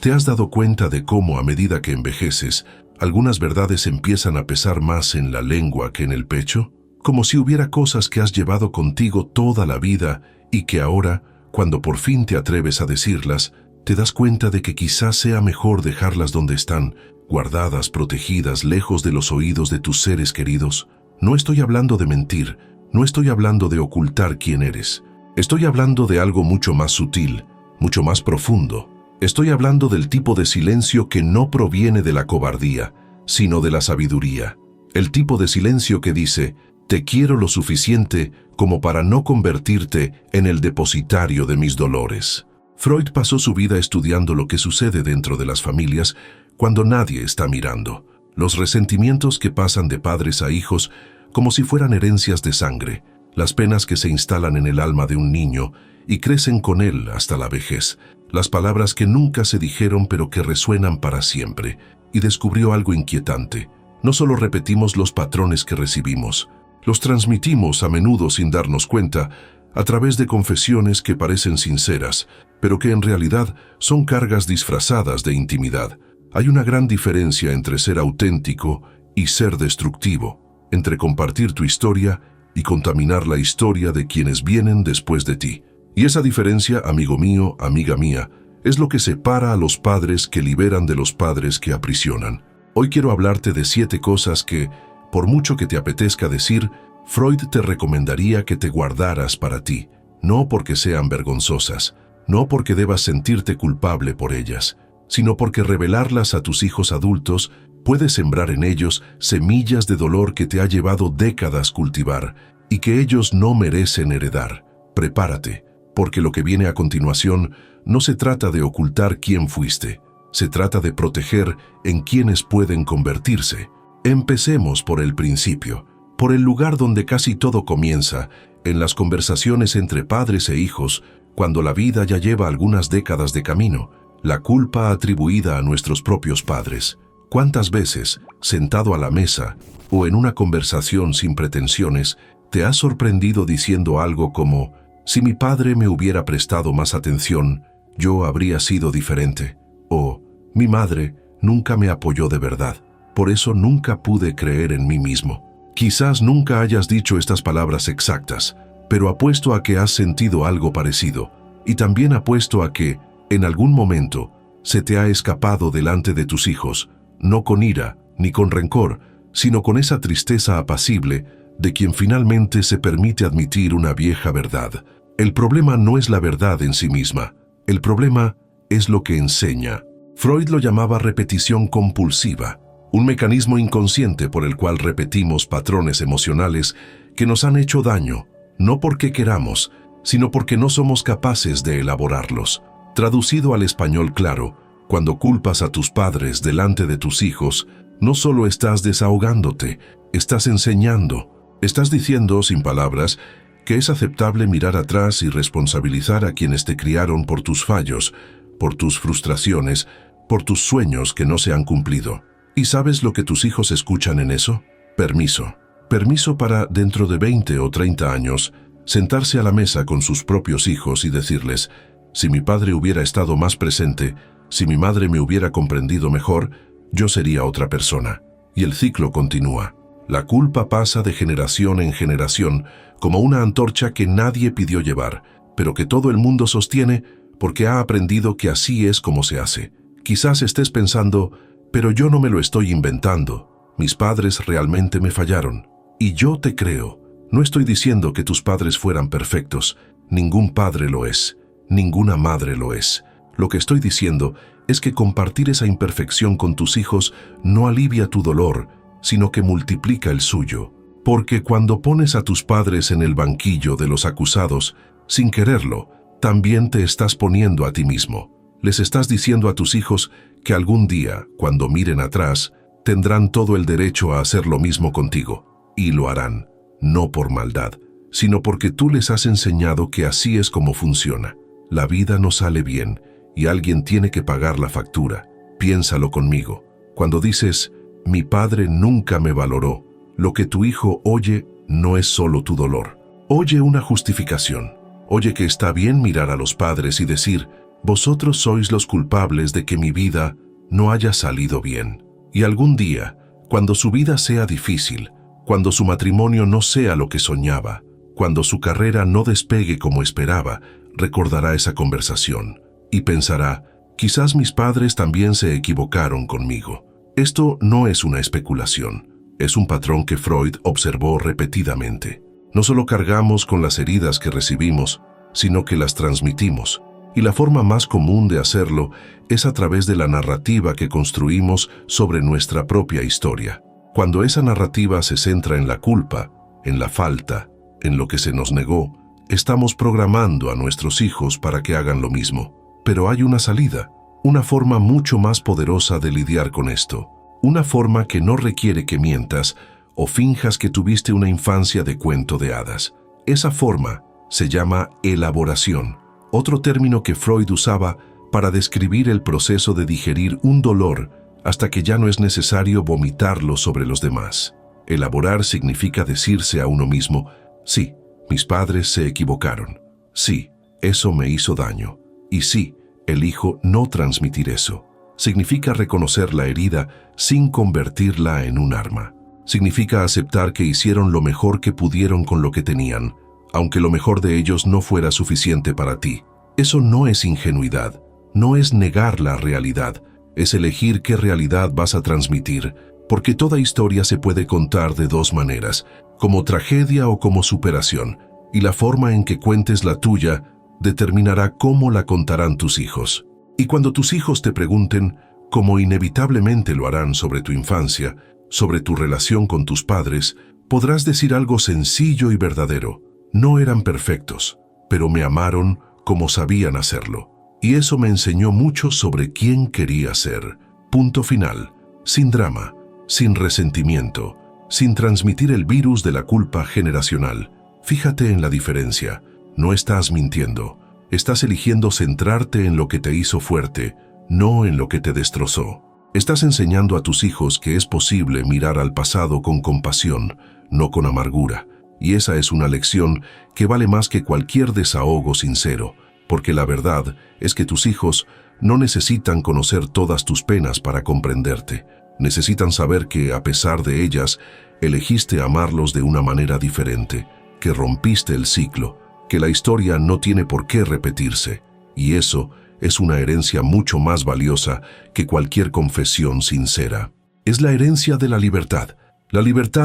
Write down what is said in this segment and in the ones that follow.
¿Te has dado cuenta de cómo, a medida que envejeces, algunas verdades empiezan a pesar más en la lengua que en el pecho? Como si hubiera cosas que has llevado contigo toda la vida y que ahora, cuando por fin te atreves a decirlas, te das cuenta de que quizás sea mejor dejarlas donde están, guardadas, protegidas, lejos de los oídos de tus seres queridos. No estoy hablando de mentir, no estoy hablando de ocultar quién eres. Estoy hablando de algo mucho más sutil, mucho más profundo. Estoy hablando del tipo de silencio que no proviene de la cobardía, sino de la sabiduría. El tipo de silencio que dice, te quiero lo suficiente como para no convertirte en el depositario de mis dolores. Freud pasó su vida estudiando lo que sucede dentro de las familias cuando nadie está mirando. Los resentimientos que pasan de padres a hijos como si fueran herencias de sangre, las penas que se instalan en el alma de un niño y crecen con él hasta la vejez, las palabras que nunca se dijeron pero que resuenan para siempre. Y descubrió algo inquietante. No solo repetimos los patrones que recibimos, los transmitimos a menudo sin darnos cuenta, a través de confesiones que parecen sinceras, pero que en realidad son cargas disfrazadas de intimidad. Hay una gran diferencia entre ser auténtico y ser destructivo, entre compartir tu historia y contaminar la historia de quienes vienen después de ti. Y esa diferencia, amigo mío, amiga mía, es lo que separa a los padres que liberan de los padres que aprisionan. Hoy quiero hablarte de 7 cosas que, por mucho que te apetezca decir, Freud te recomendaría que te guardaras para ti, no porque sean vergonzosas, no porque debas sentirte culpable por ellas, sino porque revelarlas a tus hijos adultos puede sembrar en ellos semillas de dolor que te ha llevado décadas cultivar y que ellos no merecen heredar. Prepárate, porque lo que viene a continuación no se trata de ocultar quién fuiste, se trata de proteger en quienes pueden convertirse. Empecemos por el principio, por el lugar donde casi todo comienza, en las conversaciones entre padres e hijos, cuando la vida ya lleva algunas décadas de camino, la culpa atribuida a nuestros propios padres. ¿Cuántas veces, sentado a la mesa o en una conversación sin pretensiones, te has sorprendido diciendo algo como, si mi padre me hubiera prestado más atención, yo habría sido diferente? O, mi madre nunca me apoyó de verdad, por eso nunca pude creer en mí mismo. Quizás nunca hayas dicho estas palabras exactas, pero apuesto a que has sentido algo parecido, y también apuesto a que, en algún momento, se te ha escapado delante de tus hijos, no con ira ni con rencor, sino con esa tristeza apacible de quien finalmente se permite admitir una vieja verdad. El problema no es la verdad en sí misma, el problema es lo que enseña. Freud lo llamaba repetición compulsiva, un mecanismo inconsciente por el cual repetimos patrones emocionales que nos han hecho daño, no porque queramos, sino porque no somos capaces de elaborarlos. Traducido al español claro, cuando culpas a tus padres delante de tus hijos, no solo estás desahogándote, estás enseñando, estás diciendo, sin palabras, que es aceptable mirar atrás y responsabilizar a quienes te criaron por tus fallos, por tus frustraciones, por tus sueños que no se han cumplido. ¿Y sabes lo que tus hijos escuchan en eso? Permiso. Permiso para, dentro de 20 o 30 años, sentarse a la mesa con sus propios hijos y decirles, si mi padre hubiera estado más presente, si mi madre me hubiera comprendido mejor, yo sería otra persona. Y el ciclo continúa. La culpa pasa de generación en generación, como una antorcha que nadie pidió llevar, pero que todo el mundo sostiene porque ha aprendido que así es como se hace. Quizás estés pensando, pero yo no me lo estoy inventando. Mis padres realmente me fallaron. Y yo te creo. No estoy diciendo que tus padres fueran perfectos. Ningún padre lo es. Ninguna madre lo es. Lo que estoy diciendo es que compartir esa imperfección con tus hijos no alivia tu dolor, sino que multiplica el suyo. Porque cuando pones a tus padres en el banquillo de los acusados, sin quererlo, también te estás poniendo a ti mismo. Les estás diciendo a tus hijos que algún día, cuando miren atrás, tendrán todo el derecho a hacer lo mismo contigo. Y lo harán, no por maldad, sino porque tú les has enseñado que así es como funciona. La vida no sale bien y alguien tiene que pagar la factura. Piénsalo conmigo. Cuando dices, mi padre nunca me valoró, lo que tu hijo oye no es solo tu dolor. Oye una justificación. Oye que está bien mirar a los padres y decir, Vosotros sois los culpables de que mi vida no haya salido bien. Y algún día, cuando su vida sea difícil, cuando su matrimonio no sea lo que soñaba, cuando su carrera no despegue como esperaba, recordará esa conversación y pensará, quizás mis padres también se equivocaron conmigo. Esto no es una especulación, es un patrón que Freud observó repetidamente. No solo cargamos con las heridas que recibimos, sino que las transmitimos. Y la forma más común de hacerlo es a través de la narrativa que construimos sobre nuestra propia historia. Cuando esa narrativa se centra en la culpa, en la falta, en lo que se nos negó, estamos programando a nuestros hijos para que hagan lo mismo. Pero hay una salida, una forma mucho más poderosa de lidiar con esto. Una forma que no requiere que mientas o finjas que tuviste una infancia de cuento de hadas. Esa forma se llama elaboración. Otro término que Freud usaba para describir el proceso de digerir un dolor hasta que ya no es necesario vomitarlo sobre los demás. Elaborar significa decirse a uno mismo, sí, mis padres se equivocaron. Sí, eso me hizo daño. Y sí, elijo no transmitir eso. Significa reconocer la herida sin convertirla en un arma. Significa aceptar que hicieron lo mejor que pudieron con lo que tenían, aunque lo mejor de ellos no fuera suficiente para ti. Eso no es ingenuidad, no es negar la realidad, es elegir qué realidad vas a transmitir, porque toda historia se puede contar de dos maneras, como tragedia o como superación, y la forma en que cuentes la tuya determinará cómo la contarán tus hijos. Y cuando tus hijos te pregunten, como inevitablemente lo harán sobre tu infancia, sobre tu relación con tus padres, podrás decir algo sencillo y verdadero. No eran perfectos, pero me amaron como sabían hacerlo. Y eso me enseñó mucho sobre quién quería ser. Punto final. Sin drama, sin resentimiento, sin transmitir el virus de la culpa generacional. Fíjate en la diferencia. No estás mintiendo. Estás eligiendo centrarte en lo que te hizo fuerte, no en lo que te destrozó. Estás enseñando a tus hijos que es posible mirar al pasado con compasión, no con amargura. Y esa es una lección que vale más que cualquier desahogo sincero, porque la verdad es que tus hijos no necesitan conocer todas tus penas para comprenderte. Necesitan saber que, a pesar de ellas, elegiste amarlos de una manera diferente, que rompiste el ciclo, que la historia no tiene por qué repetirse. Y eso es una herencia mucho más valiosa que cualquier confesión sincera. Es la herencia de la libertad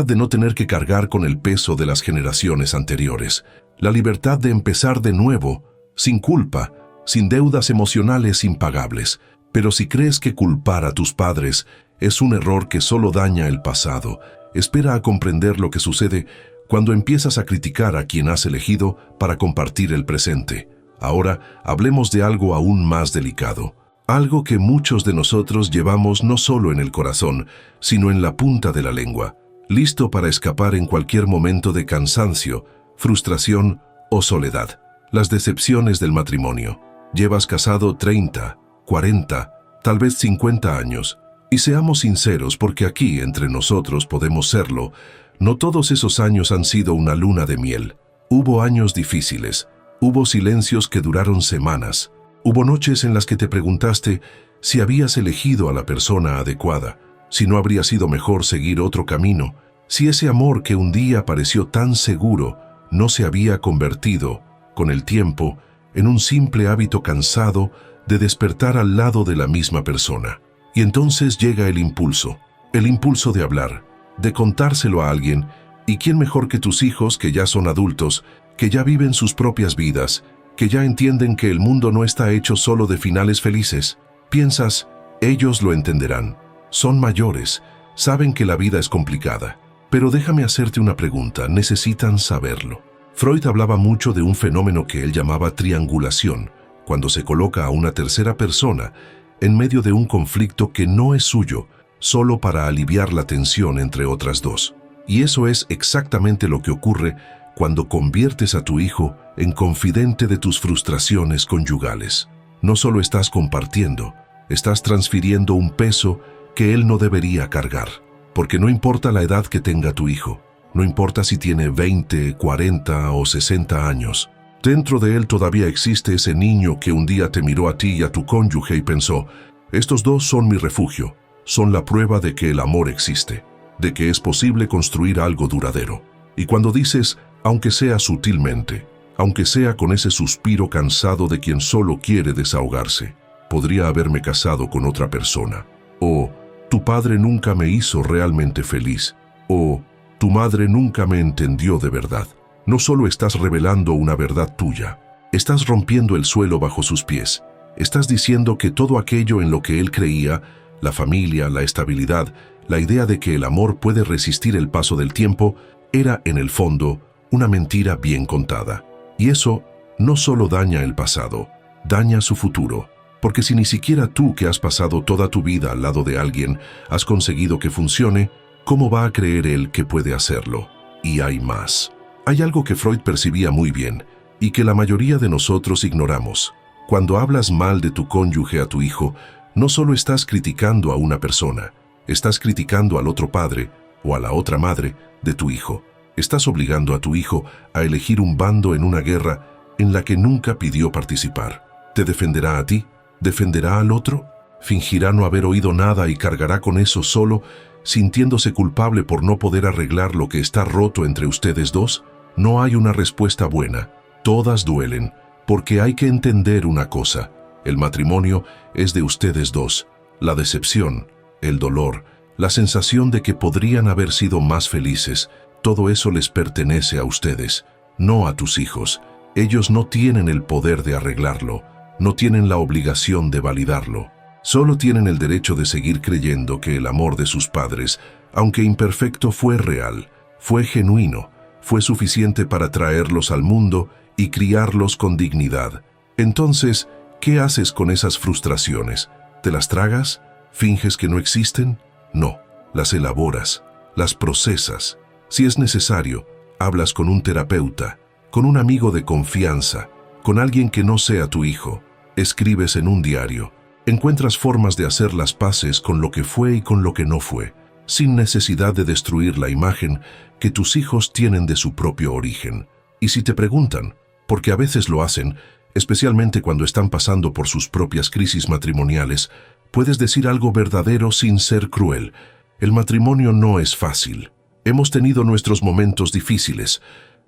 de no tener que cargar con el peso de las generaciones anteriores, la libertad de empezar de nuevo, sin culpa, sin deudas emocionales impagables. Pero si crees que culpar a tus padres es un error que solo daña el pasado, espera a comprender lo que sucede cuando empiezas a criticar a quien has elegido para compartir el presente. Ahora hablemos de algo aún más delicado, algo que muchos de nosotros llevamos no solo en el corazón, sino en la punta de la lengua, listo para escapar en cualquier momento de cansancio, frustración o soledad. Las decepciones del matrimonio. Llevas casado 30, 40, tal vez 50 años. Y seamos sinceros, porque aquí entre nosotros podemos serlo, no todos esos años han sido una luna de miel. Hubo años difíciles, hubo silencios que duraron semanas, hubo noches en las que te preguntaste si habías elegido a la persona adecuada, si no habría sido mejor seguir otro camino, si ese amor que un día pareció tan seguro no se había convertido, con el tiempo, en un simple hábito cansado de despertar al lado de la misma persona. Y entonces llega el impulso de hablar, de contárselo a alguien, y quién mejor que tus hijos, que ya son adultos, que ya viven sus propias vidas, que ya entienden que el mundo no está hecho solo de finales felices. Piensas, ellos lo entenderán. Son mayores, saben que la vida es complicada. Pero déjame hacerte una pregunta, necesitan saberlo. Freud hablaba mucho de un fenómeno que él llamaba triangulación, cuando se coloca a una tercera persona en medio de un conflicto que no es suyo, solo para aliviar la tensión entre otras dos. Y eso es exactamente lo que ocurre cuando conviertes a tu hijo en confidente de tus frustraciones conyugales. No solo estás compartiendo, estás transfiriendo un peso que él no debería cargar. Porque no importa la edad que tenga tu hijo, no importa si tiene 20, 40 o 60 años, Dentro de él todavía existe ese niño que un día te miró a ti y a tu cónyuge y pensó, estos dos son mi refugio, son la prueba de que el amor existe, de que es posible construir algo duradero. Y cuando dices, aunque sea sutilmente, aunque sea con ese suspiro cansado de quien solo quiere desahogarse, podría haberme casado con otra persona, o tu padre nunca me hizo realmente feliz, o tu madre nunca me entendió de verdad. No solo estás revelando una verdad tuya, estás rompiendo el suelo bajo sus pies. Estás diciendo que todo aquello en lo que él creía, la familia, la estabilidad, la idea de que el amor puede resistir el paso del tiempo, era en el fondo una mentira bien contada. Y eso no solo daña el pasado, daña su futuro. Porque si ni siquiera tú, que has pasado toda tu vida al lado de alguien, has conseguido que funcione, ¿cómo va a creer él que puede hacerlo? Y hay más. Hay algo que Freud percibía muy bien y que la mayoría de nosotros ignoramos. Cuando hablas mal de tu cónyuge a tu hijo, no solo estás criticando a una persona, estás criticando al otro padre o a la otra madre de tu hijo. Estás obligando a tu hijo a elegir un bando en una guerra en la que nunca pidió participar. ¿Te defenderá a ti? ¿Defenderá al otro? ¿Fingirá no haber oído nada y cargará con eso solo, sintiéndose culpable por no poder arreglar lo que está roto entre ustedes dos? No hay una respuesta buena. Todas duelen, porque hay que entender una cosa. El matrimonio es de ustedes dos. La decepción, el dolor, la sensación de que podrían haber sido más felices, todo eso les pertenece a ustedes, no a tus hijos. Ellos no tienen el poder de arreglarlo. No tienen la obligación de validarlo. Solo tienen el derecho de seguir creyendo que el amor de sus padres, aunque imperfecto, fue real, fue genuino, fue suficiente para traerlos al mundo y criarlos con dignidad. Entonces, ¿qué haces con esas frustraciones? ¿Te las tragas? ¿Finges que no existen? No, las elaboras, las procesas. Si es necesario, hablas con un terapeuta, con un amigo de confianza, con alguien que no sea tu hijo. Escribes en un diario. Encuentras formas de hacer las paces con lo que fue y con lo que no fue, sin necesidad de destruir la imagen que tus hijos tienen de su propio origen. Y si te preguntan, porque a veces lo hacen, especialmente cuando están pasando por sus propias crisis matrimoniales, puedes decir algo verdadero sin ser cruel. El matrimonio no es fácil. Hemos tenido nuestros momentos difíciles,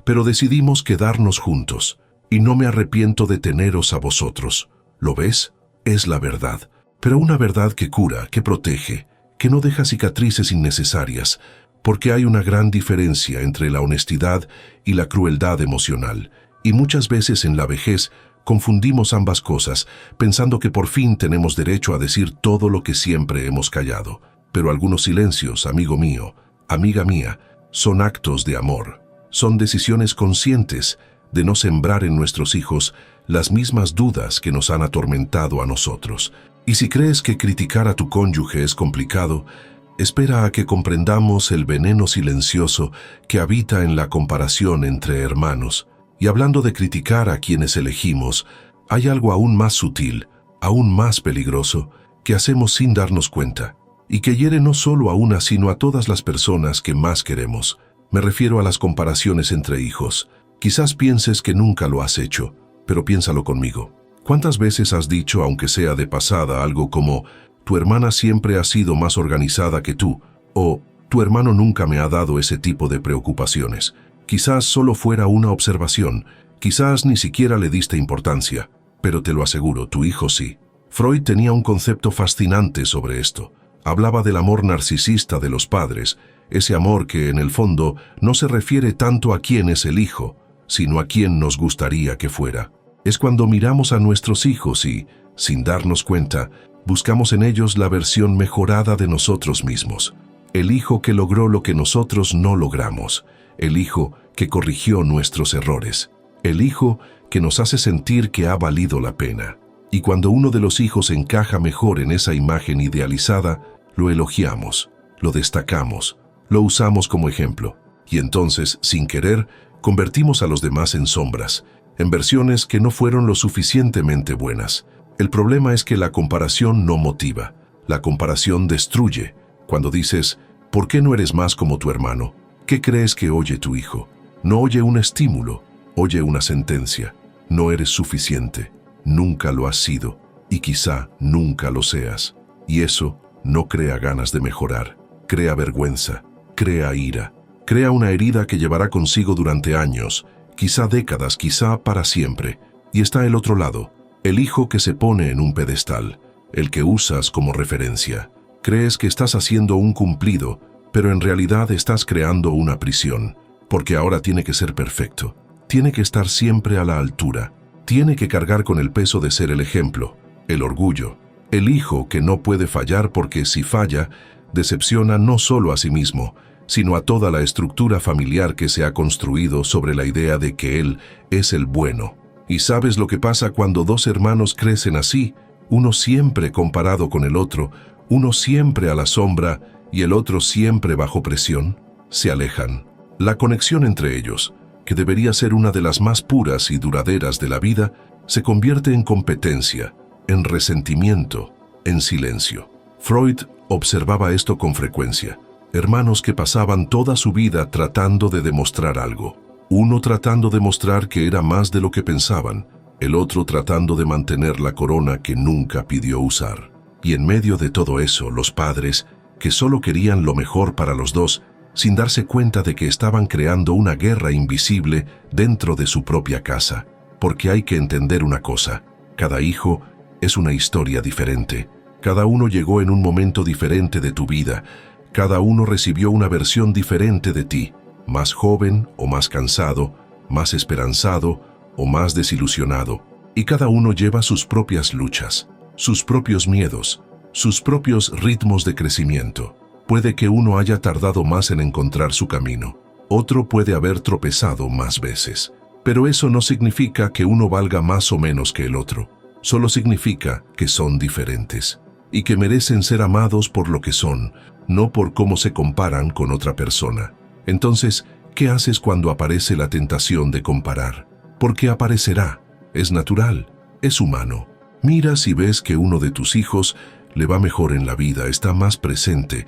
pero decidimos quedarnos juntos, y no me arrepiento de teneros a vosotros. ¿Lo ves? Es la verdad, pero una verdad que cura, que protege, que no deja cicatrices innecesarias, porque hay una gran diferencia entre la honestidad y la crueldad emocional, y muchas veces en la vejez confundimos ambas cosas, pensando que por fin tenemos derecho a decir todo lo que siempre hemos callado. Pero algunos silencios, amigo mío, amiga mía, son actos de amor, son decisiones conscientes de no sembrar en nuestros hijos las mismas dudas que nos han atormentado a nosotros. Y si crees que criticar a tu cónyuge es complicado, espera a que comprendamos el veneno silencioso que habita en la comparación entre hermanos. Y hablando de criticar a quienes elegimos, hay algo aún más sutil, aún más peligroso, que hacemos sin darnos cuenta, y que hiere no solo a una sino a todas las personas que más queremos. Me refiero a las comparaciones entre hijos. Quizás pienses que nunca lo has hecho, pero piénsalo conmigo. ¿Cuántas veces has dicho, aunque sea de pasada, algo como «tu hermana siempre ha sido más organizada que tú» o «tu hermano nunca me ha dado ese tipo de preocupaciones»? Quizás solo fuera una observación, quizás ni siquiera le diste importancia, pero te lo aseguro, tu hijo sí. Freud tenía un concepto fascinante sobre esto. Hablaba del amor narcisista de los padres, ese amor que en el fondo no se refiere tanto a quién es el hijo, sino a quién nos gustaría que fuera. Es cuando miramos a nuestros hijos y, sin darnos cuenta, buscamos en ellos la versión mejorada de nosotros mismos. El hijo que logró lo que nosotros no logramos. El hijo que corrigió nuestros errores. El hijo que nos hace sentir que ha valido la pena. Y cuando uno de los hijos encaja mejor en esa imagen idealizada, lo elogiamos, lo destacamos, lo usamos como ejemplo. Y entonces, sin querer, convertimos a los demás en sombras, en versiones que no fueron lo suficientemente buenas. El problema es que la comparación no motiva. La comparación destruye. Cuando dices, ¿por qué no eres más como tu hermano? ¿Qué crees que oye tu hijo? No oye un estímulo, oye una sentencia. No eres suficiente, nunca lo has sido, y quizá nunca lo seas. Y eso no crea ganas de mejorar, crea vergüenza, crea ira, crea una herida que llevará consigo durante años, quizá décadas, quizá para siempre. Y está el otro lado, el hijo que se pone en un pedestal, el que usas como referencia. Crees que estás haciendo un cumplido, pero en realidad estás creando una prisión, porque ahora tiene que ser perfecto, tiene que estar siempre a la altura, tiene que cargar con el peso de ser el ejemplo, el orgullo, el hijo que no puede fallar porque si falla, decepciona no solo a sí mismo, sino a toda la estructura familiar que se ha construido sobre la idea de que él es el bueno. ¿Y sabes lo que pasa cuando dos hermanos crecen así? Uno siempre comparado con el otro, uno siempre a la sombra y el otro siempre bajo presión, se alejan. La conexión entre ellos, que debería ser una de las más puras y duraderas de la vida, se convierte en competencia, en resentimiento, en silencio. Freud observaba esto con frecuencia. Hermanos que pasaban toda su vida tratando de demostrar algo. Uno tratando de mostrar que era más de lo que pensaban, el otro tratando de mantener la corona que nunca pidió usar. Y en medio de todo eso, los padres, que solo querían lo mejor para los dos, sin darse cuenta de que estaban creando una guerra invisible dentro de su propia casa. Porque hay que entender una cosa, cada hijo es una historia diferente. Cada uno llegó en un momento diferente de tu vida, cada uno recibió una versión diferente de ti, más joven o más cansado, más esperanzado o más desilusionado, y cada uno lleva sus propias luchas, sus propios miedos, sus propios ritmos de crecimiento. Puede que uno haya tardado más en encontrar su camino, otro puede haber tropezado más veces, pero eso no significa que uno valga más o menos que el otro, solo significa que son diferentes, y que merecen ser amados por lo que son, no por cómo se comparan con otra persona. Entonces, ¿qué haces cuando aparece la tentación de comparar? Porque aparecerá, es natural, es humano. Miras y ves que uno de tus hijos le va mejor en la vida, está más presente,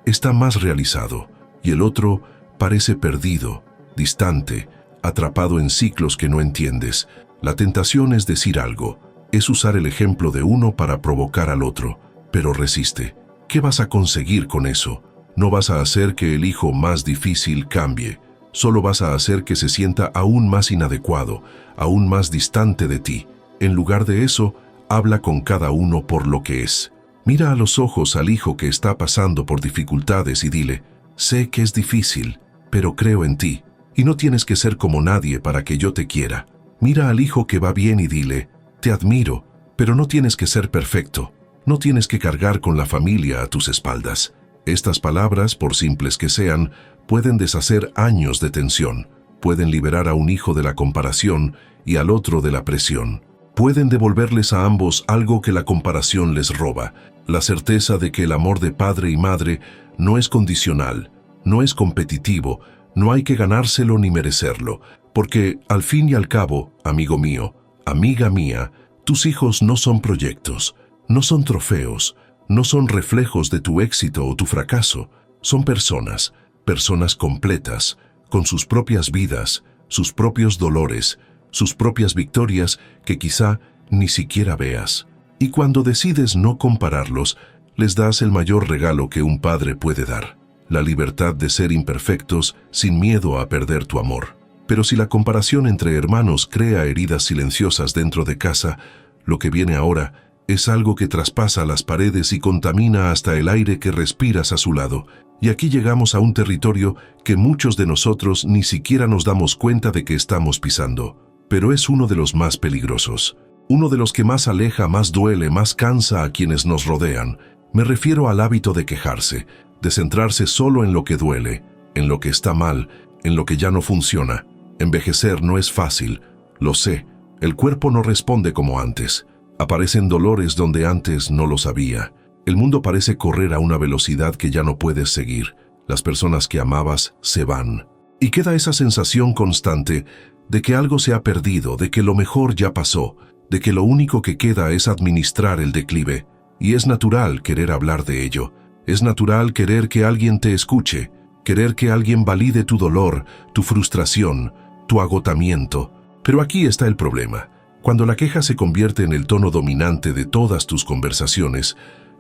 está más realizado, y el otro parece perdido, distante, atrapado en ciclos que no entiendes. La tentación es decir algo, es usar el ejemplo de uno para provocar al otro, pero resiste. ¿Qué vas a conseguir con eso? No vas a hacer que el hijo más difícil cambie, solo vas a hacer que se sienta aún más inadecuado, aún más distante de ti. En lugar de eso, habla con cada uno por lo que es. Mira a los ojos al hijo que está pasando por dificultades y dile, sé que es difícil, pero creo en ti, y no tienes que ser como nadie para que yo te quiera. Mira al hijo que va bien y dile, te admiro, pero no tienes que ser perfecto. No tienes que cargar con la familia a tus espaldas. Estas palabras, por simples que sean, pueden deshacer años de tensión, pueden liberar a un hijo de la comparación y al otro de la presión. Pueden devolverles a ambos algo que la comparación les roba, la certeza de que el amor de padre y madre no es condicional, no es competitivo, no hay que ganárselo ni merecerlo, porque al fin y al cabo, amigo mío, amiga mía, tus hijos no son proyectos, no son trofeos, no son reflejos de tu éxito o tu fracaso, son personas, personas completas, con sus propias vidas, sus propios dolores, sus propias victorias que quizá ni siquiera veas. Y cuando decides no compararlos, les das el mayor regalo que un padre puede dar, la libertad de ser imperfectos sin miedo a perder tu amor. Pero si la comparación entre hermanos crea heridas silenciosas dentro de casa, lo que viene ahora es algo que traspasa las paredes y contamina hasta el aire que respiras a su lado. Y aquí llegamos a un territorio que muchos de nosotros ni siquiera nos damos cuenta de que estamos pisando. Pero es uno de los más peligrosos. Uno de los que más aleja, más duele, más cansa a quienes nos rodean. Me refiero al hábito de quejarse, de centrarse solo en lo que duele, en lo que está mal, en lo que ya no funciona. Envejecer no es fácil, lo sé. El cuerpo no responde como antes. Aparecen dolores donde antes no los había. El mundo parece correr a una velocidad que ya no puedes seguir. Las personas que amabas se van. Y queda esa sensación constante de que algo se ha perdido, de que lo mejor ya pasó, de que lo único que queda es administrar el declive. Y es natural querer hablar de ello. Es natural querer que alguien te escuche, querer que alguien valide tu dolor, tu frustración, tu agotamiento. Pero aquí está el problema. Cuando la queja se convierte en el tono dominante de todas tus conversaciones,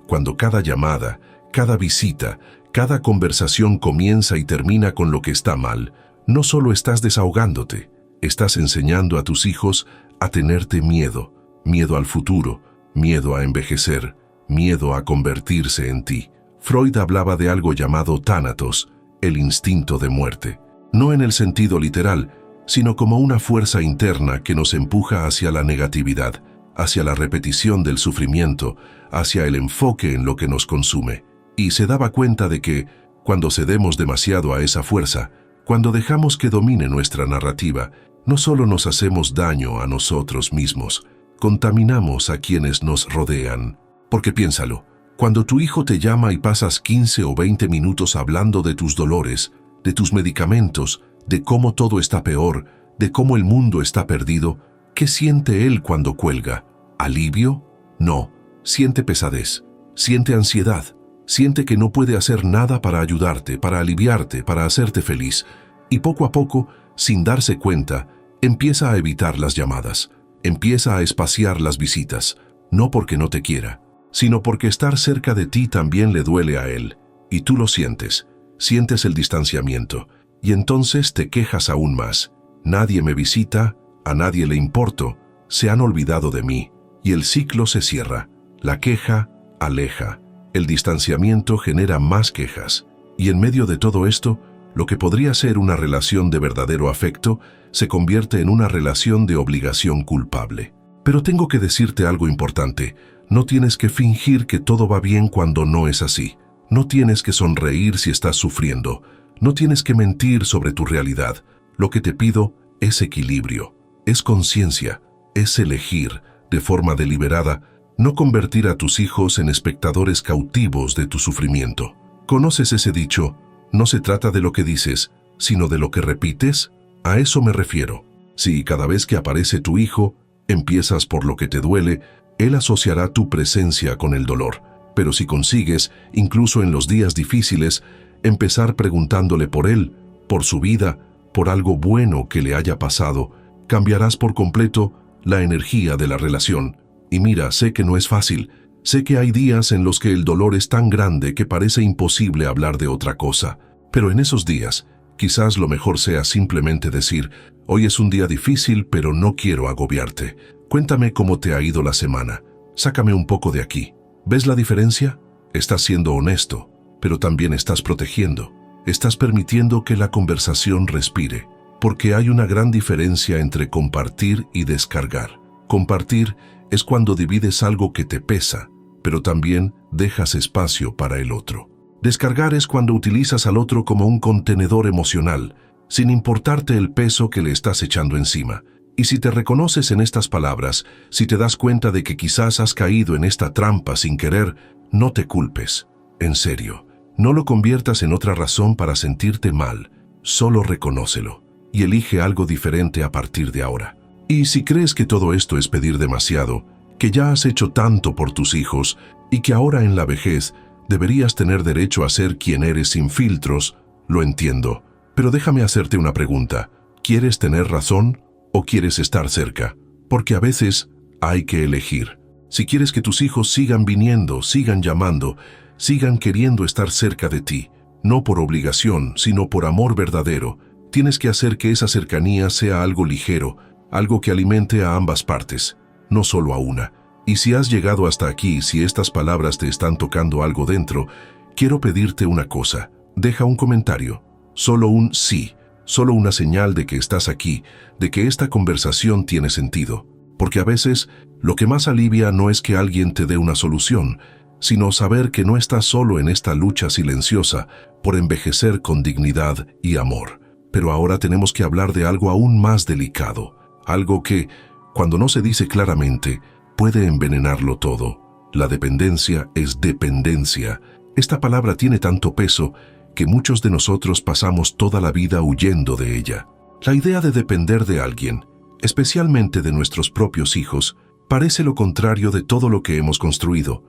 cuando cada llamada, cada visita, cada conversación comienza y termina con lo que está mal, no solo estás desahogándote, estás enseñando a tus hijos a tenerte miedo, miedo al futuro, miedo a envejecer, miedo a convertirse en ti. Freud hablaba de algo llamado tánatos, el instinto de muerte, no en el sentido literal, sino como una fuerza interna que nos empuja hacia la negatividad, hacia la repetición del sufrimiento, hacia el enfoque en lo que nos consume. Y se daba cuenta de que, cuando cedemos demasiado a esa fuerza, cuando dejamos que domine nuestra narrativa, no solo nos hacemos daño a nosotros mismos, contaminamos a quienes nos rodean. Porque piénsalo, cuando tu hijo te llama y pasas 15 o 20 minutos hablando de tus dolores, de tus medicamentos, de cómo todo está peor, de cómo el mundo está perdido, ¿qué siente él cuando cuelga? ¿Alivio? No, siente pesadez, siente ansiedad, siente que no puede hacer nada para ayudarte, para aliviarte, para hacerte feliz. Y poco a poco, sin darse cuenta, empieza a evitar las llamadas, empieza a espaciar las visitas, no porque no te quiera, sino porque estar cerca de ti también le duele a él, y tú lo sientes, sientes el distanciamiento, y entonces te quejas aún más. Nadie me visita, a nadie le importo, se han olvidado de mí, y el ciclo se cierra. La queja aleja, el distanciamiento genera más quejas, y en medio de todo esto, lo que podría ser una relación de verdadero afecto, se convierte en una relación de obligación culpable. Pero tengo que decirte algo importante. No tienes que fingir que todo va bien cuando no es así. No tienes que sonreír si estás sufriendo. No tienes que mentir sobre tu realidad. Lo que te pido es equilibrio, es conciencia, es elegir, de forma deliberada, no convertir a tus hijos en espectadores cautivos de tu sufrimiento. ¿Conoces ese dicho? No se trata de lo que dices, sino de lo que repites. A eso me refiero. Si cada vez que aparece tu hijo, empiezas por lo que te duele, él asociará tu presencia con el dolor. Pero si consigues, incluso en los días difíciles, empezar preguntándole por él, por su vida, por algo bueno que le haya pasado, cambiarás por completo la energía de la relación. Y mira, sé que no es fácil. Sé que hay días en los que el dolor es tan grande que parece imposible hablar de otra cosa. Pero en esos días, quizás lo mejor sea simplemente decir: hoy es un día difícil, pero no quiero agobiarte. Cuéntame cómo te ha ido la semana. Sácame un poco de aquí. ¿Ves la diferencia? Estás siendo honesto, pero también estás protegiendo. Estás permitiendo que la conversación respire, porque hay una gran diferencia entre compartir y descargar. Compartir es cuando divides algo que te pesa, pero también dejas espacio para el otro. Descargar es cuando utilizas al otro como un contenedor emocional, sin importarte el peso que le estás echando encima. Y si te reconoces en estas palabras, si te das cuenta de que quizás has caído en esta trampa sin querer, no te culpes. En serio, no lo conviertas en otra razón para sentirte mal. Solo reconócelo y elige algo diferente a partir de ahora. Y si crees que todo esto es pedir demasiado, que ya has hecho tanto por tus hijos y que ahora en la vejez deberías tener derecho a ser quien eres sin filtros, lo entiendo. Pero déjame hacerte una pregunta. ¿Quieres tener razón o quieres estar cerca? Porque a veces hay que elegir. Si quieres que tus hijos sigan viniendo, sigan llamando, sigan queriendo estar cerca de ti, no por obligación, sino por amor verdadero, tienes que hacer que esa cercanía sea algo ligero, algo que alimente a ambas partes, no solo a una. Y si has llegado hasta aquí, si estas palabras te están tocando algo dentro, quiero pedirte una cosa. Deja un comentario, solo un sí, solo una señal de que estás aquí, de que esta conversación tiene sentido. Porque a veces, lo que más alivia no es que alguien te dé una solución, sino saber que no estás solo en esta lucha silenciosa por envejecer con dignidad y amor. Pero ahora tenemos que hablar de algo aún más delicado, algo que, cuando no se dice claramente, puede envenenarlo todo. La dependencia es dependencia. Esta palabra tiene tanto peso que muchos de nosotros pasamos toda la vida huyendo de ella. La idea de depender de alguien, especialmente de nuestros propios hijos, parece lo contrario de todo lo que hemos construido,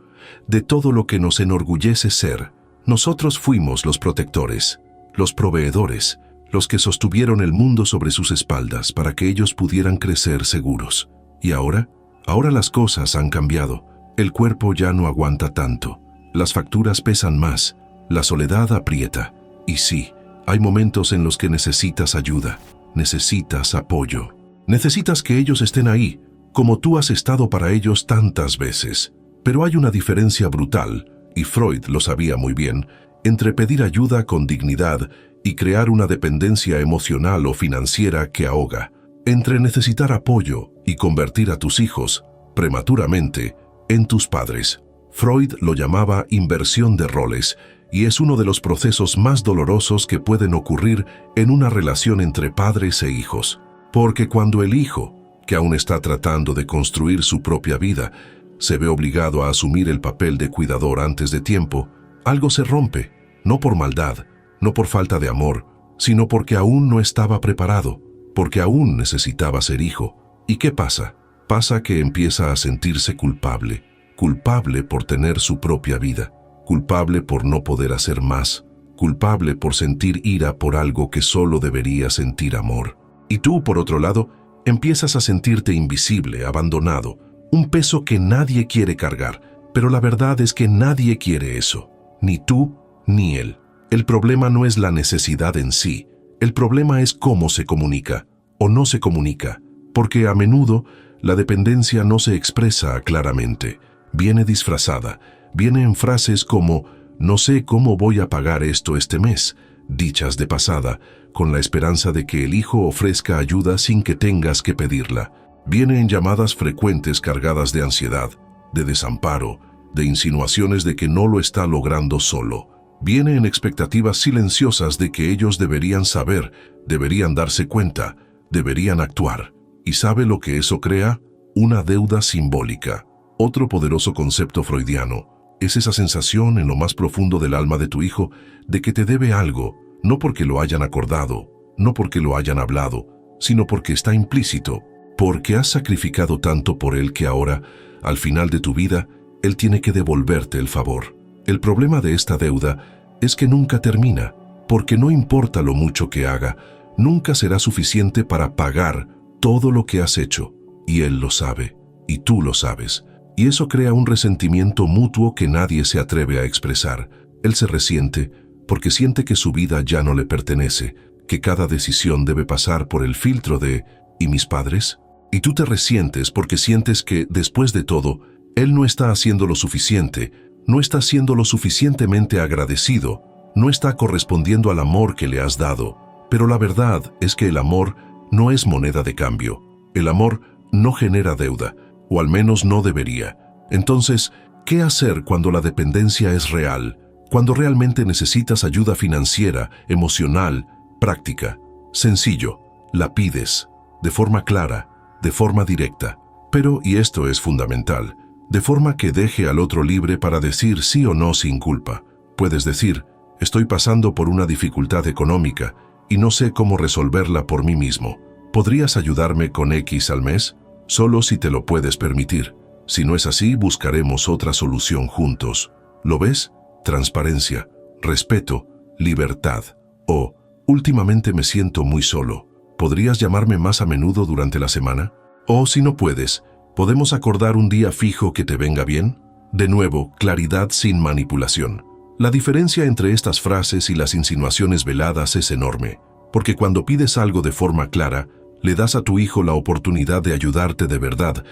de todo lo que nos enorgullece ser. Nosotros fuimos los protectores, los proveedores, los que sostuvieron el mundo sobre sus espaldas para que ellos pudieran crecer seguros. ¿Y ahora? Ahora las cosas han cambiado. El cuerpo ya no aguanta tanto. Las facturas pesan más. La soledad aprieta. Y sí, hay momentos en los que necesitas ayuda. Necesitas apoyo. Necesitas que ellos estén ahí, como tú has estado para ellos tantas veces. Pero hay una diferencia brutal, y Freud lo sabía muy bien, entre pedir ayuda con dignidad y crear una dependencia emocional o financiera que ahoga. Entre necesitar apoyo y convertir a tus hijos, prematuramente, en tus padres. Freud lo llamaba inversión de roles, y es uno de los procesos más dolorosos que pueden ocurrir en una relación entre padres e hijos. Porque cuando el hijo, que aún está tratando de construir su propia vida, se ve obligado a asumir el papel de cuidador antes de tiempo, algo se rompe, no por maldad, no por falta de amor, sino porque aún no estaba preparado, porque aún necesitaba ser hijo. ¿Y qué pasa? Pasa que empieza a sentirse culpable, culpable por tener su propia vida, culpable por no poder hacer más, culpable por sentir ira por algo que solo debería sentir amor. Y tú, por otro lado, empiezas a sentirte invisible, abandonado, un peso que nadie quiere cargar, pero la verdad es que nadie quiere eso, ni tú ni él. El problema no es la necesidad en sí, el problema es cómo se comunica o no se comunica, porque a menudo la dependencia no se expresa claramente, viene disfrazada, viene en frases como «no sé cómo voy a pagar esto este mes», dichas de pasada, con la esperanza de que el hijo ofrezca ayuda sin que tengas que pedirla. Viene en llamadas frecuentes cargadas de ansiedad, de desamparo, de insinuaciones de que no lo está logrando solo. Viene en expectativas silenciosas de que ellos deberían saber, deberían darse cuenta, deberían actuar. ¿Y sabe lo que eso crea? Una deuda simbólica. Otro poderoso concepto freudiano es esa sensación en lo más profundo del alma de tu hijo de que te debe algo, no porque lo hayan acordado, no porque lo hayan hablado, sino porque está implícito, porque has sacrificado tanto por él que ahora, al final de tu vida, él tiene que devolverte el favor. El problema de esta deuda es que nunca termina, porque no importa lo mucho que haga, nunca será suficiente para pagar todo lo que has hecho, y él lo sabe, y tú lo sabes. Y eso crea un resentimiento mutuo que nadie se atreve a expresar. Él se resiente porque siente que su vida ya no le pertenece, que cada decisión debe pasar por el filtro de ¿y mis padres? Y tú te resientes porque sientes que, después de todo, él no está haciendo lo suficiente, no está siendo lo suficientemente agradecido, no está correspondiendo al amor que le has dado. Pero la verdad es que el amor no es moneda de cambio. El amor no genera deuda, o al menos no debería. Entonces, ¿qué hacer cuando la dependencia es real? Cuando realmente necesitas ayuda financiera, emocional, práctica. Sencillo, la pides, de forma clara, de forma directa. Pero, y esto es fundamental, de forma que deje al otro libre para decir sí o no sin culpa. Puedes decir, estoy pasando por una dificultad económica y no sé cómo resolverla por mí mismo. ¿Podrías ayudarme con X al mes? Solo si te lo puedes permitir. Si no es así, buscaremos otra solución juntos. ¿Lo ves? Transparencia, respeto, libertad. O, últimamente me siento muy solo. ¿Podrías llamarme más a menudo durante la semana? O, si no puedes, ¿podemos acordar un día fijo que te venga bien? De nuevo, claridad sin manipulación. La diferencia entre estas frases y las insinuaciones veladas es enorme, porque cuando pides algo de forma clara, le das a tu hijo la oportunidad de ayudarte de verdad,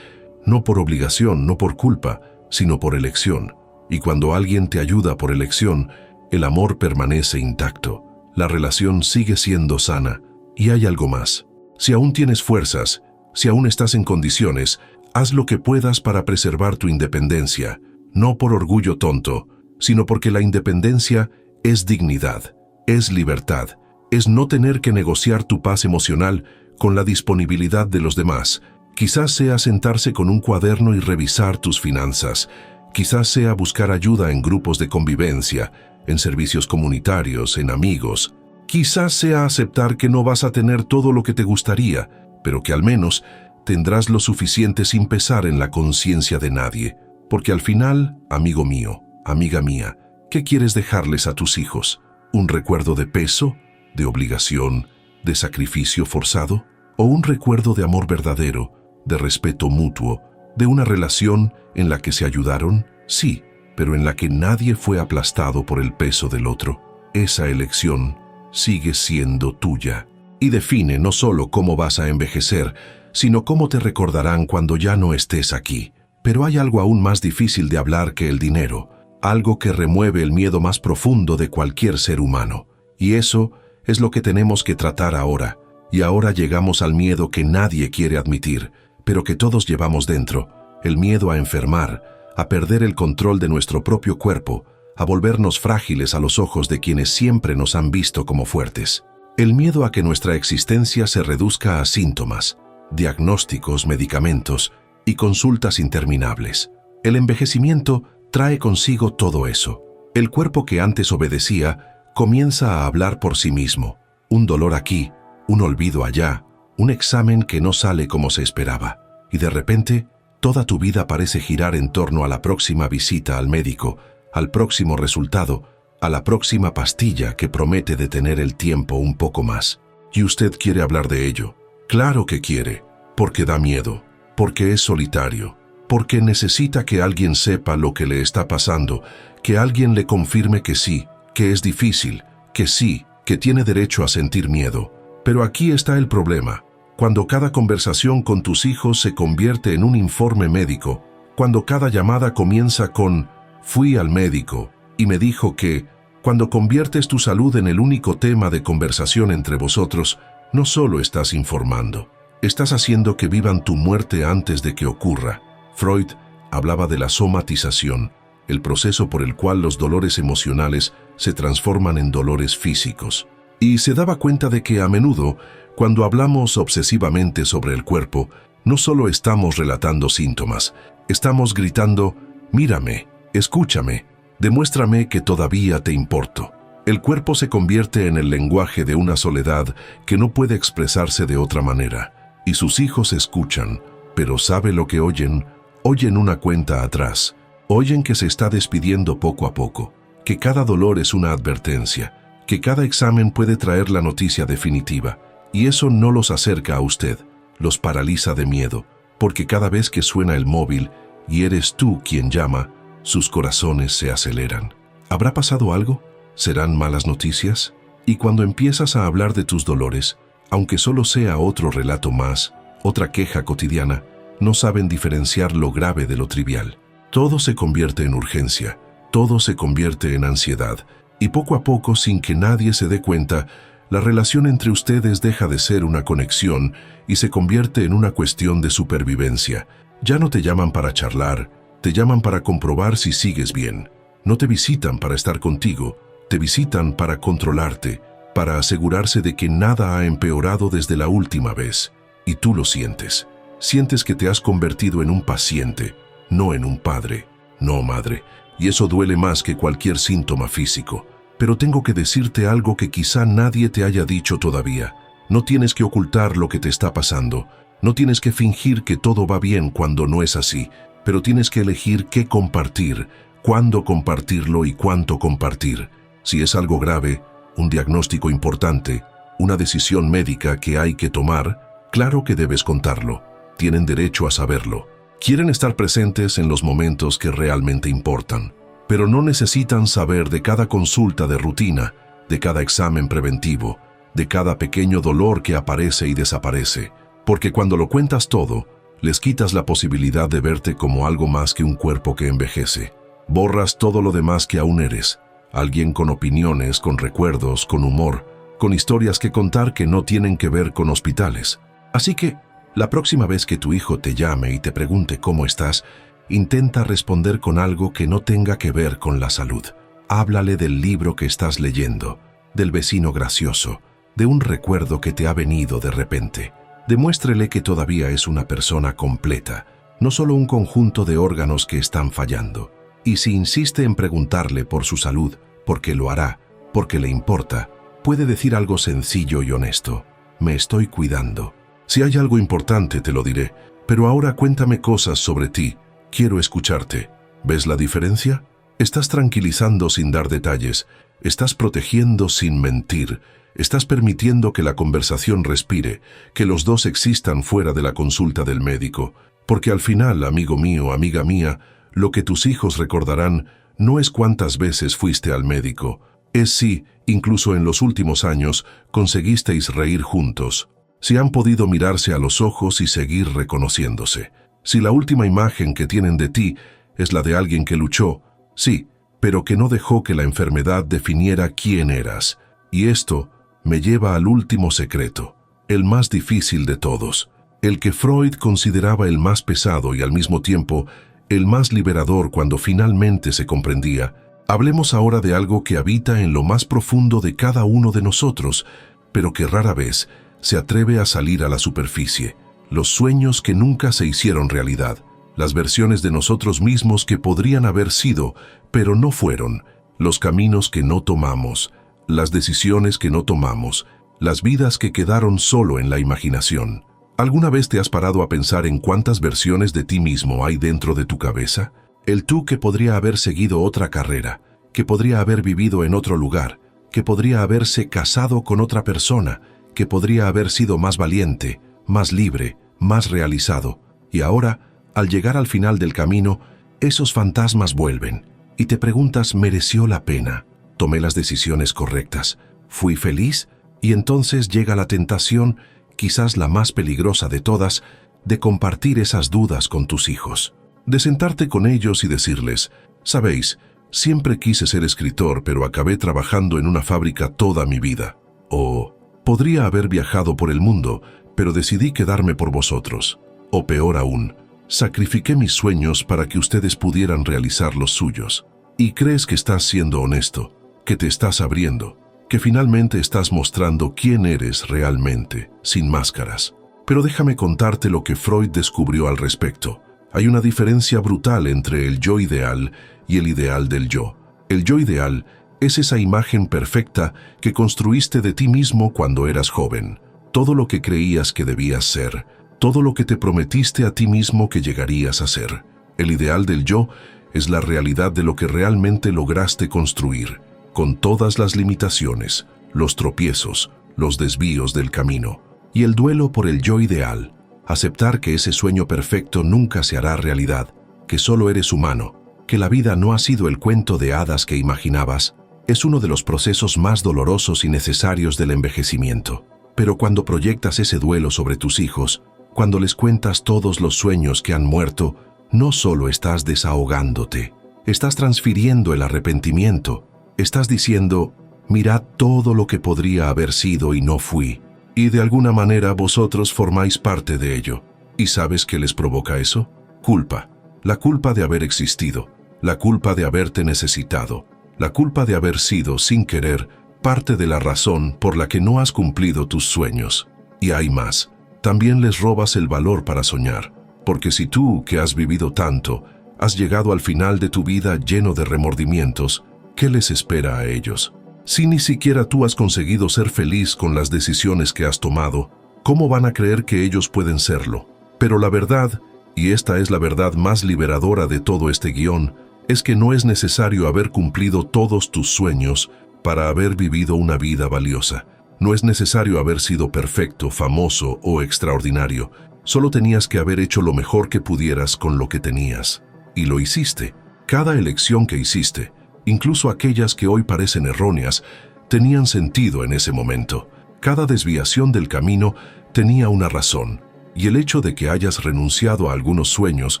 no por obligación, no por culpa, sino por elección. Y cuando alguien te ayuda por elección, el amor permanece intacto, la relación sigue siendo sana. Y hay algo más. Si aún tienes fuerzas, si aún estás en condiciones, haz lo que puedas para preservar tu independencia, no por orgullo tonto, sino porque la independencia es dignidad, es libertad, es no tener que negociar tu paz emocional con la disponibilidad de los demás. Quizás sea sentarse con un cuaderno y revisar tus finanzas. Quizás sea buscar ayuda en grupos de convivencia, en servicios comunitarios, en amigos. Quizás sea aceptar que no vas a tener todo lo que te gustaría, pero que al menos tendrás lo suficiente sin pesar en la conciencia de nadie. Porque al final, amigo mío, amiga mía, ¿qué quieres dejarles a tus hijos? ¿Un recuerdo de peso, de obligación, de sacrificio forzado? ¿O un recuerdo de amor verdadero, de respeto mutuo, de una relación en la que se ayudaron, sí, pero en la que nadie fue aplastado por el peso del otro. Esa elección sigue siendo tuya y define no solo cómo vas a envejecer, sino cómo te recordarán cuando ya no estés aquí. Pero hay algo aún más difícil de hablar que el dinero, algo que remueve el miedo más profundo de cualquier ser humano. Y eso es lo que tenemos que tratar ahora. Y ahora llegamos al miedo que nadie quiere admitir, pero que todos llevamos dentro. El miedo a enfermar, a perder el control de nuestro propio cuerpo, a volvernos frágiles a los ojos de quienes siempre nos han visto como fuertes. El miedo a que nuestra existencia se reduzca a síntomas, diagnósticos, medicamentos y consultas interminables. El envejecimiento trae consigo todo eso. El cuerpo que antes obedecía comienza a hablar por sí mismo. Un dolor aquí, un olvido allá, un examen que no sale como se esperaba. Y de repente, toda tu vida parece girar en torno a la próxima visita al médico, al próximo resultado, a la próxima pastilla que promete detener el tiempo un poco más. ¿Y usted quiere hablar de ello? Claro que quiere, porque da miedo, porque es solitario, porque necesita que alguien sepa lo que le está pasando, que alguien le confirme que sí, que es difícil, que sí, que tiene derecho a sentir miedo. Pero aquí está el problema. Cuando cada conversación con tus hijos se convierte en un informe médico, cuando cada llamada comienza con «fui al médico» y me dijo que, cuando conviertes tu salud en el único tema de conversación entre vosotros, no solo estás informando, estás haciendo que vivan tu muerte antes de que ocurra. Freud hablaba de la somatización, el proceso por el cual los dolores emocionales se transforman en dolores físicos. Y se daba cuenta de que a menudo, cuando hablamos obsesivamente sobre el cuerpo, no solo estamos relatando síntomas, estamos gritando, mírame, escúchame, demuéstrame que todavía te importo. El cuerpo se convierte en el lenguaje de una soledad que no puede expresarse de otra manera, y sus hijos escuchan, pero ¿sabe lo que oyen? Oyen una cuenta atrás, oyen que se está despidiendo poco a poco, que cada dolor es una advertencia, que cada examen puede traer la noticia definitiva, y eso no los acerca a usted, los paraliza de miedo, porque cada vez que suena el móvil y eres tú quien llama, sus corazones se aceleran. ¿Habrá pasado algo? ¿Serán malas noticias? Y cuando empiezas a hablar de tus dolores, aunque solo sea otro relato más, otra queja cotidiana, no saben diferenciar lo grave de lo trivial. Todo se convierte en urgencia, todo se convierte en ansiedad, y poco a poco, sin que nadie se dé cuenta, la relación entre ustedes deja de ser una conexión y se convierte en una cuestión de supervivencia. Ya no te llaman para charlar, te llaman para comprobar si sigues bien. No te visitan para estar contigo, te visitan para controlarte, para asegurarse de que nada ha empeorado desde la última vez. Y tú lo sientes. Sientes que te has convertido en un paciente, no en un padre, no madre. Y eso duele más que cualquier síntoma físico. Pero tengo que decirte algo que quizá nadie te haya dicho todavía. No tienes que ocultar lo que te está pasando. No tienes que fingir que todo va bien cuando no es así. Pero tienes que elegir qué compartir, cuándo compartirlo y cuánto compartir. Si es algo grave, un diagnóstico importante, una decisión médica que hay que tomar, claro que debes contarlo. Tienen derecho a saberlo. Quieren estar presentes en los momentos que realmente importan, pero no necesitan saber de cada consulta de rutina, de cada examen preventivo, de cada pequeño dolor que aparece y desaparece, porque cuando lo cuentas todo, les quitas la posibilidad de verte como algo más que un cuerpo que envejece. Borras todo lo demás que aún eres, alguien con opiniones, con recuerdos, con humor, con historias que contar que no tienen que ver con hospitales. Así que, la próxima vez que tu hijo te llame y te pregunte cómo estás, intenta responder con algo que no tenga que ver con la salud. Háblale del libro que estás leyendo, del vecino gracioso, de un recuerdo que te ha venido de repente. Demuéstrele que todavía es una persona completa, no solo un conjunto de órganos que están fallando. Y si insiste en preguntarle por su salud, porque lo hará, porque le importa, puede decir algo sencillo y honesto. Me estoy cuidando. Si hay algo importante te lo diré, pero ahora cuéntame cosas sobre ti. Quiero escucharte. ¿Ves la diferencia? Estás tranquilizando sin dar detalles, estás protegiendo sin mentir, Estás permitiendo que la conversación respire, que los dos existan fuera de la consulta del médico. Porque al final, amigo mío, amiga mía, lo que tus hijos recordarán no es cuántas veces fuiste al médico, es si, incluso en los últimos años, conseguisteis reír juntos, si han podido mirarse a los ojos y seguir reconociéndose, si la última imagen que tienen de ti es la de alguien que luchó, sí, pero que no dejó que la enfermedad definiera quién eras. Y esto me lleva al último secreto, el más difícil de todos, el que Freud consideraba el más pesado y al mismo tiempo el más liberador cuando finalmente se comprendía. Hablemos ahora de algo que habita en lo más profundo de cada uno de nosotros, pero que rara vez se atreve a salir a la superficie. Los sueños que nunca se hicieron realidad, las versiones de nosotros mismos que podrían haber sido, pero no fueron, los caminos que no tomamos, las decisiones que no tomamos, las vidas que quedaron solo en la imaginación. ¿Alguna vez te has parado a pensar en cuántas versiones de ti mismo hay dentro de tu cabeza? El tú que podría haber seguido otra carrera, que podría haber vivido en otro lugar, que podría haberse casado con otra persona, que podría haber sido más valiente, más libre, más realizado. Y ahora, al llegar al final del camino, esos fantasmas vuelven y te preguntas, ¿mereció la pena? ¿Tomé las decisiones correctas? ¿Fui feliz? Y entonces llega la tentación, quizás la más peligrosa de todas, de compartir esas dudas con tus hijos. De sentarte con ellos y decirles, «Sabéis, siempre quise ser escritor, pero acabé trabajando en una fábrica toda mi vida». O, «Podría haber viajado por el mundo, pero decidí quedarme por vosotros». O peor aún, «Sacrifiqué mis sueños para que ustedes pudieran realizar los suyos». Y crees que estás siendo honesto, que te estás abriendo, que finalmente estás mostrando quién eres realmente, sin máscaras. Pero déjame contarte lo que Freud descubrió al respecto. Hay una diferencia brutal entre el yo ideal y el ideal del yo. El yo ideal es esa imagen perfecta que construiste de ti mismo cuando eras joven. Todo lo que creías que debías ser, todo lo que te prometiste a ti mismo que llegarías a ser. El ideal del yo es la realidad de lo que realmente lograste construir, con todas las limitaciones, los tropiezos, los desvíos del camino. Y el duelo por el yo ideal, aceptar que ese sueño perfecto nunca se hará realidad, que solo eres humano, que la vida no ha sido el cuento de hadas que imaginabas, es uno de los procesos más dolorosos y necesarios del envejecimiento. Pero cuando proyectas ese duelo sobre tus hijos, cuando les cuentas todos los sueños que han muerto, no solo estás desahogándote, estás transfiriendo el arrepentimiento, estás diciendo, mirad todo lo que podría haber sido y no fui. Y de alguna manera vosotros formáis parte de ello. ¿Y sabes qué les provoca eso? Culpa. La culpa de haber existido, la culpa de haberte necesitado, la culpa de haber sido, sin querer, parte de la razón por la que no has cumplido tus sueños. Y hay más. También les robas el valor para soñar. Porque si tú, que has vivido tanto, has llegado al final de tu vida lleno de remordimientos, ¿qué les espera a ellos? Si ni siquiera tú has conseguido ser feliz con las decisiones que has tomado, ¿cómo van a creer que ellos pueden serlo? Pero la verdad, y esta es la verdad más liberadora de todo este guión, es que no es necesario haber cumplido todos tus sueños para haber vivido una vida valiosa. No es necesario haber sido perfecto, famoso o extraordinario. Solo tenías que haber hecho lo mejor que pudieras con lo que tenías. Y lo hiciste. Cada elección que hiciste, incluso aquellas que hoy parecen erróneas, tenían sentido en ese momento. Cada desviación del camino tenía una razón. Y el hecho de que hayas renunciado a algunos sueños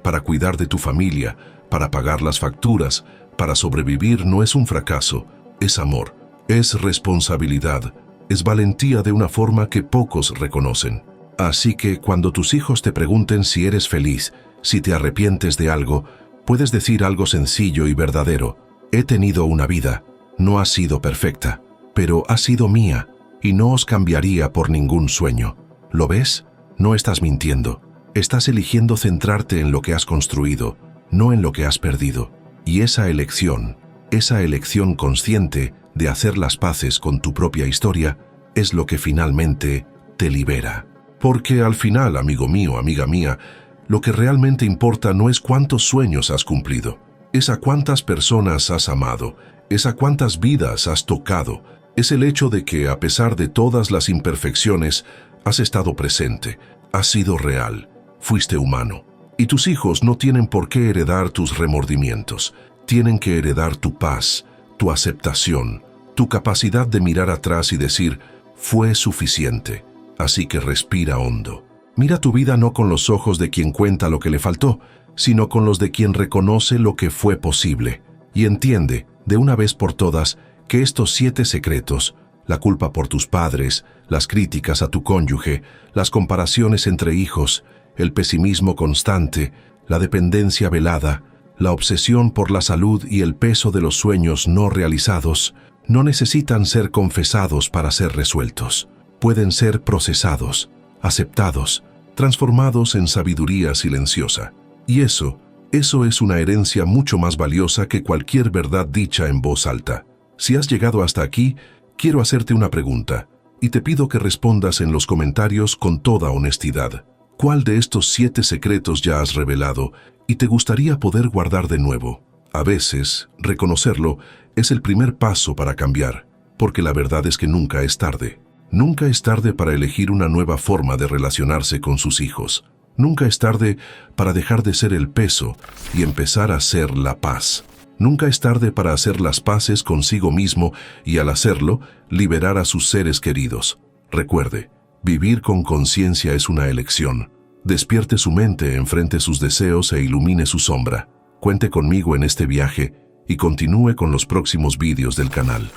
para cuidar de tu familia, para pagar las facturas, para sobrevivir no es un fracaso, es amor, es responsabilidad, es valentía de una forma que pocos reconocen. Así que cuando tus hijos te pregunten si eres feliz, si te arrepientes de algo, puedes decir algo sencillo y verdadero. He tenido una vida, no ha sido perfecta, pero ha sido mía y no os cambiaría por ningún sueño. ¿Lo ves? No estás mintiendo. Estás eligiendo centrarte en lo que has construido, no en lo que has perdido. Y esa elección consciente de hacer las paces con tu propia historia, es lo que finalmente te libera. Porque al final, amigo mío, amiga mía, lo que realmente importa no es cuántos sueños has cumplido, es a cuántas personas has amado, es a cuántas vidas has tocado, Es el hecho de que, a pesar de todas las imperfecciones, has estado presente, has sido real, fuiste humano. Y tus hijos no tienen por qué heredar tus remordimientos. Tienen que heredar tu paz, tu aceptación, tu capacidad de mirar atrás y decir, fue suficiente. Así que respira hondo. Mira tu vida no con los ojos de quien cuenta lo que le faltó, sino con los de quien reconoce lo que fue posible. Y entiende, de una vez por todas, que estos 7 secretos, la culpa por tus padres, las críticas a tu cónyuge, las comparaciones entre hijos, el pesimismo constante, la dependencia velada, la obsesión por la salud y el peso de los sueños no realizados, no necesitan ser confesados para ser resueltos. Pueden ser procesados, aceptados, transformados en sabiduría silenciosa. Y eso es una herencia mucho más valiosa que cualquier verdad dicha en voz alta. Si has llegado hasta aquí, quiero hacerte una pregunta, y te pido que respondas en los comentarios con toda honestidad. ¿Cuál de estos 7 secretos ya has revelado y te gustaría poder guardar de nuevo? A veces, reconocerlo es el primer paso para cambiar, porque la verdad es que nunca es tarde. Nunca es tarde para elegir una nueva forma de relacionarse con sus hijos. Nunca es tarde para dejar de ser el peso y empezar a ser la paz. Nunca es tarde para hacer las paces consigo mismo y, al hacerlo, liberar a sus seres queridos. Recuerde, vivir con conciencia es una elección. Despierte su mente, enfrente sus deseos e ilumine su sombra. Cuente conmigo en este viaje y continúe con los próximos vídeos del canal.